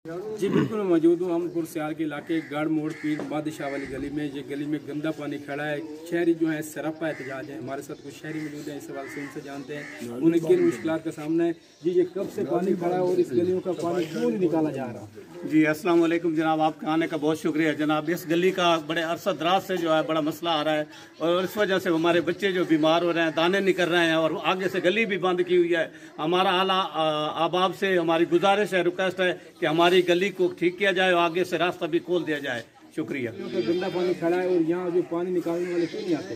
जी बिल्कुल मौजूद हूँ। हम पुरसियार के इलाके गढ़ मोड़ पीर बादशाह वाली गली में, ये गली में गंदा पानी खड़ा है। शहरी जो है सरापा एहतजाज है। हमारे साथ कुछ शहरी मौजूद हैं, इस सवाल से उनसे जानते हैं उन्हें किन मुश्किलात का सामना है। जी ये कब से पानी खड़ा है और इस गलियों का पानी क्यों नहीं निकाला जा रहा? जी अस्सलाम वालेकुम जनाब, आपके आने का बहुत शुक्रिया जनाब। इस गली का बड़े अरसा दराज से जो है बड़ा मसला आ रहा है और इस वजह से हमारे बच्चे जो बीमार हो रहे हैं, दाने निकल रहे हैं और आगे से गली भी बंद की हुई है। हमारा आला आबाब से हमारी गुजारिश है, रिक्वेस्ट है कि हमारी गली को ठीक किया जाए और आगे से रास्ता भी खोल दिया जाए। शुक्रिया। गंदा पानी खड़ा है और यहाँ जो पानी निकालने वाले क्यों नहीं आते?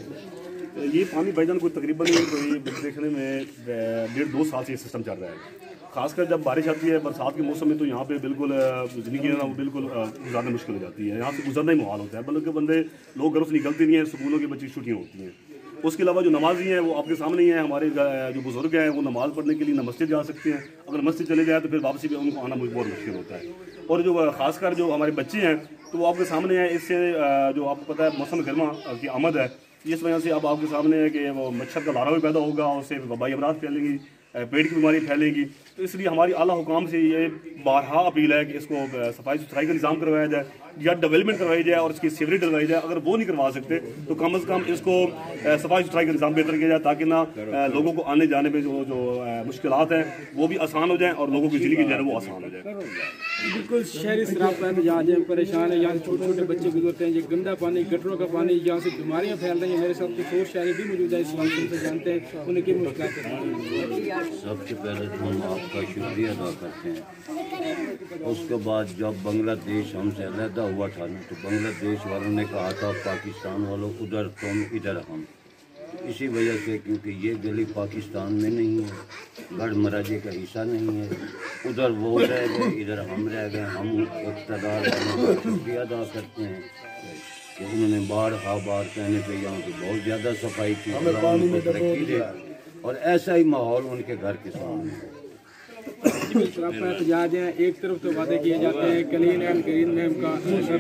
ये पानी भाईजान कोई तकरीबन कोई देखने में 1.5-2 साल से ये सिस्टम चल रहा है। खासकर जब बारिश आती है बरसात के मौसम में तो यहाँ पे बिल्कुल जिंदगी है ना वो बिल्कुल गुजारना मुश्किल हो जाती है। यहाँ से गुजरना ही मुहाल होता है, बल्कि लोग घरों से निकलते नहीं हैं, स्कूलों के बच्चे छुट्टियाँ होती हैं। उसके अलावा जो नमाजी हैं वो आपके सामने ही हैं। हमारे जो बुजुर्ग हैं वो नमाज़ पढ़ने के लिए ना मस्जिद जा सकते हैं, अगर मस्जिद चले जाए तो फिर वापसी भी उनको आना बहुत मुश्किल होता है। और जो खासकर जो हमारे बच्चे हैं तो वो आपके सामने हैं। इससे जो आपको पता है मौसम गर्मा की आमद है, इस वजह से अब आपके सामने है कि वो मच्छर का लारा भी पैदा होगा, उससे वबाई अमराज फैलेंगी, पेट की बीमारी फैलेगी। तो इसलिए हमारी आला हुकाम से ये बारहा अपील है कि इसको सफाई सुथराई का निज़ाम करवाया जाए या डेवलपमेंट करवाई जाए और इसकी सीवरेज डलवाई जाए। अगर वो नहीं करवा सकते तो कम से कम इसको सफाई सुथराई का निज़ाम बेहतर किया जाए, ताकि ना लोगों को आने जाने में जो मुश्किलात हैं वो भी आसान हो जाए और लोगों की ज़िंदगी जो है वो आसान हो जाए। बिल्कुल शहरी शराब का एहतजाज है, परेशान है। यहाँ से छोटे छोटे बच्चे गुजरते हैं, ये गंदा पानी गटरों का पानी, यहाँ से बीमारियाँ फैल रही हैं। मेरे साथ कुछ और शहरी भी मौजूद है, इस बात से जानते हैं उन्हें किन मुश्किलात। सबसे पहले तो हम आपका शुक्रिया अदा करते हैं। उसके बाद जब बांग्लादेश हमसे अलहदा हुआ था तो बांग्लादेश वालों ने कहा था पाकिस्तान वालों उधर तुम इधर हम, इसी वजह से क्योंकि ये गली पाकिस्तान में नहीं है, गढ़ महाराजे का हिस्सा नहीं है। उधर वो रह गए, इधर हम रह गए। हम इक़्तिदार वालों का शुक्रिया अदा करते हैं कि उन्होंने बार कहने पे यहाँ की बहुत ज़्यादा सफाई की, तरक्की दे और ऐसा ही माहौल उनके घर के सामने है। एहतजाज हैं, एक तरफ तो वादे किए जाते हैं क्लीन एंड ग्रीन में का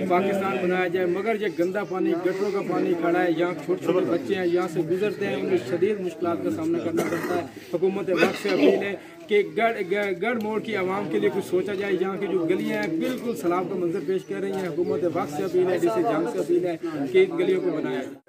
पाकिस्तान बनाया जाए, मगर ये गंदा पानी गटरों का पानी खड़ा है। यहाँ छोटे छोटे बच्चे हैं, यहाँ से गुजरते हैं, उन्हें शदीद मुश्किलात का सामना करना पड़ता है। हुकूमत वक्त से अपील है कि गढ़ मोड़ की आवाम के लिए कुछ सोचा जाए। यहाँ की जो गलियाँ हैं बिल्कुल सैलाब का मंजर पेश कर रही हैं। हुकूमत वक्त से अपील है, जिसे जान से अपील है कि इन गलियों को बनाया जाए।